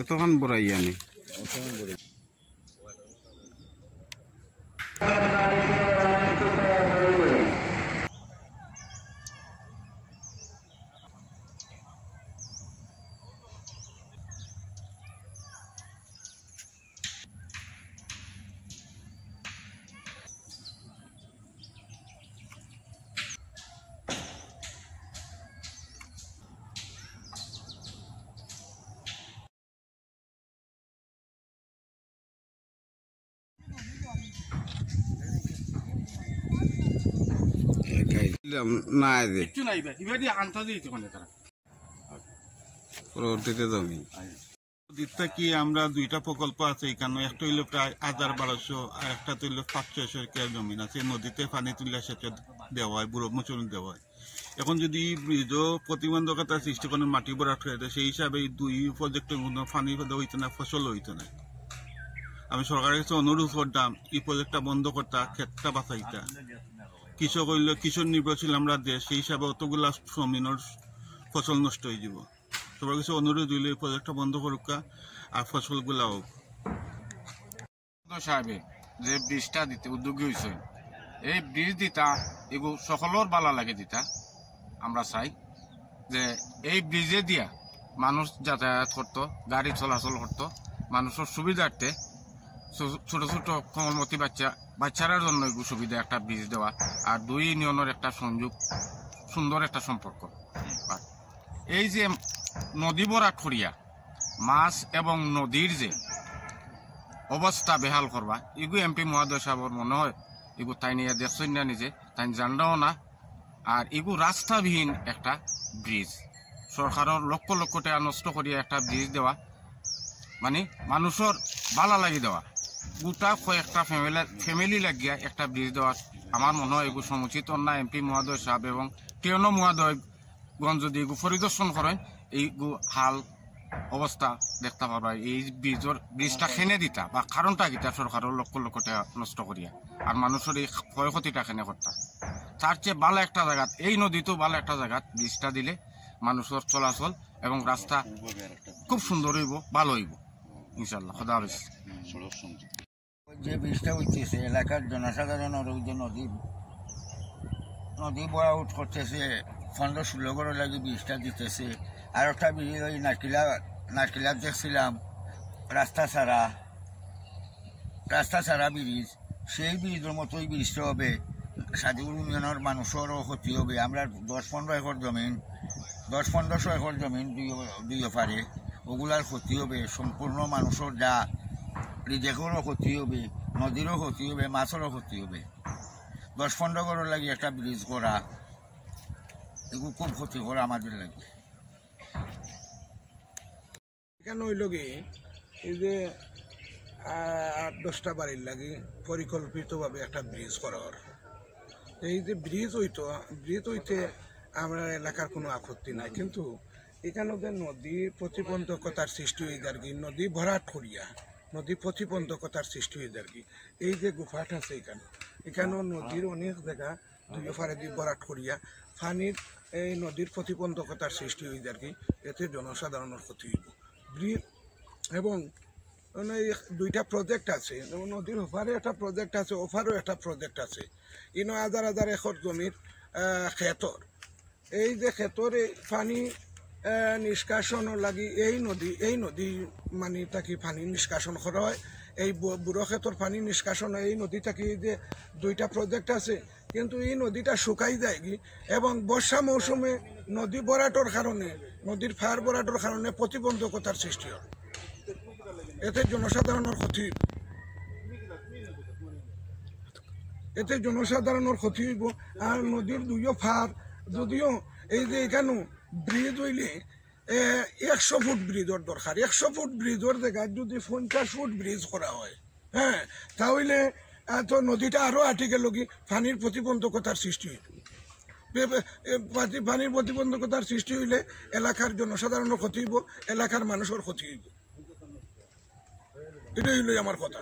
এতক্ষণ বড়াই আনি কি আমরা দুইটা প্রকল্প আছে এখানে, একটা হইলো প্রায় ১,১২০০ আর একটা হইল ৫০০ একর জমিন আছে। নদীতে পানি তুলে সেচ দেওয়া হয়, বুড়ো মোচন দেওয়া হয়। এখন যদি ব্রিজও প্রতিবন্ধকতা সৃষ্টি করেন, মাটি ভরাট হয়ে যায়, সেই হিসাবে এই দুই প্রজেক্টের কোনো পানি হইতো না, ফসল হইতো না। আমি সরকারের কাছে অনুরোধ করতাম এই প্রজেক্টটা বন্ধ করতা, ক্ষেতটা বাঁচাইতা। কৃষক হইল কিশোর নির্ভরশীল আমরা দেশ, সেই হিসাবে অতগুলা জমিনের ফসল নষ্ট হয়ে যাব। সবার কাছে অনুরোধ হইল এই প্রজেক্টটা বন্ধ করুক আর ফসলগুলা হোক। সাহেবে যে ব্রিজটা দিতে উদ্যোগী হয়েছে, এই ব্রিজ দিতা এগুলো সকলের বালা লাগে দিতা। আমরা চাই যে এই ব্রিজে দিয়া মানুষ যাতায়াত করতো, গাড়ি চলাচল করতো, মানুষের সুবিধার্থে ছোট ছোট কোমলমতি বাচ্চারার জন্য এগুলো সুবিধা একটা ব্রিজ দেওয়া, আর দুই ইউনিয়নের একটা সংযোগ, সুন্দর একটা সম্পর্ক। এই যে নদী ভরাট করিয়া মাছ এবং নদীর যে অবস্থা বেহাল করবা, এগু এমপি মহোদয় সাহেবের মনে হয় এগু তাই নিয়ে দেখছেন না, নিজে তাই জানটাও না। আর এগু রাস্তাবিহীন একটা ব্রিজ, সরকারের লক্ষ লক্ষ টাকা নষ্ট করিয়া একটা ব্রিজ দেওয়া মানে মানুষের বালা লাগি দেওয়া, গোটা কয়েকটা ফ্যামিলি লাগিয়া একটা ব্রিজ দেওয়া আমার মনে হয় এগু সমুচিত না। এমপি মহোদয় সাহেব এবং টিউনো মহোদয়গণ যদি এগু পরিদর্শন করেন, এইগু হাল অবস্থা দেখতে পারবা। এই ব্রিজটা খেনে দিতা বা কারণটা কিতা সরকারের লক্ষ লক্ষ টাকা নষ্ট করিয়া আর মানুষের এই ক্ষয়ক্ষতিটা খেনে করতা। তার চেয়ে ভালো একটা জায়গা, এই নদীতেও ভালো একটা জায়গা ব্রিজটা দিলে মানুষের চলাচল এবং রাস্তা খুব সুন্দর হইব, ভালো হইব ইনশাল্লাহ। খোদা হাফেজ। যে ব্রিজটা হইতেছে এলাকার জনসাধারণের ওই যে নদী বয়া উঠ করতেছে, ১৫-১৬ ঘর লাগে ব্রিজটা দিতেছে। আর একটা ব্রিজ ওই নারকিলা দেখছিলাম রাস্তা ছাড়া ব্রিজ, সেই ব্রিজের মতো ওই ব্রিজটা হবে। সাদিপুর ইউনিয়নের মানুষেরও ক্ষতি হবে। আমরা ১০-১৫ একর জমিন, ১০-১৫০০ একর জমিন দুই পারে, ওগুলার ক্ষতি হবে। সম্পূর্ণ মানুষের যা রিজেকেরও ক্ষতি হবে, নদীরও ক্ষতি হবে, মাছেরও ক্ষতি হবে। ১০-১৫ ঘরের লাগে একটা ব্রিজ করা এগুলো খুব ক্ষতি করে আমাদের লাগে। এখানে হইল কি এই যে ৮-১০টা বাড়ির লাগে পরিকল্পিতভাবে একটা ব্রিজ করার। এই যে ব্রিজ হইতে আমরা এলাকার কোনো আপত্তি নাই, কিন্তু এখানে যে নদীর প্রতিবন্ধকতার সৃষ্টি হয়ে যায় কি, নদী ভরাট করিয়া নদী প্রতিবন্ধকতার সৃষ্টি হয়ে যায় কি। এই যে গুফাটা আছে এখানেও নদীর অনেক জায়গা দুই পারে দিয়ে ভরাট করিয়া পানির এই নদীর প্রতিবন্ধকতার সৃষ্টি হয়ে যায় কি, এতে জনসাধারণের ক্ষতি হইব। ব্রিজ এবং দুইটা প্রজেক্ট আছে, নদীর ওপারে একটা প্রজেক্ট আছে, ওপারেও একটা প্রজেক্ট আছে। ইনো ১,০০০ একর জমির ক্ষেতর, এই যে ক্ষেতর পানি নিষ্কাশন লাগি এই নদী মানে তাকে পানি নিষ্কাশন করা হয়। এই বুড়ো ক্ষেতর পানি নিষ্কাশন এই নদী থেকে যে দুইটা প্রজেক্ট আছে, কিন্তু এই নদীটা শুকাই যায় কি এবং বর্ষা মৌসুমে নদী ভরাটর কারণে, নদীর ফায়ার ভরাটর কারণে প্রতিবন্ধকতার সৃষ্টি হয়। এতে জনসাধারণের ক্ষতি হইব। আর নদীর দুইও ফার যদিও এই যে এখানে ব্রিজ হইলে ১০০ ফুট ব্রিজের দরকার, ১০০ ফুট ব্রিজের জায়গায় যদি ৫০ ফুট ব্রিজ করা হয়, হ্যাঁ, তাহলে তো নদীটা আরো আটিকে লগি পানির প্রতিবন্ধকতার সৃষ্টি হইত। পানির প্রতিবন্ধকতার সৃষ্টি হইলে এলাকার জনসাধারণের ক্ষতি হইব, এলাকার মানুষের ক্ষতি হইব। এটাই হইল আমার কথা।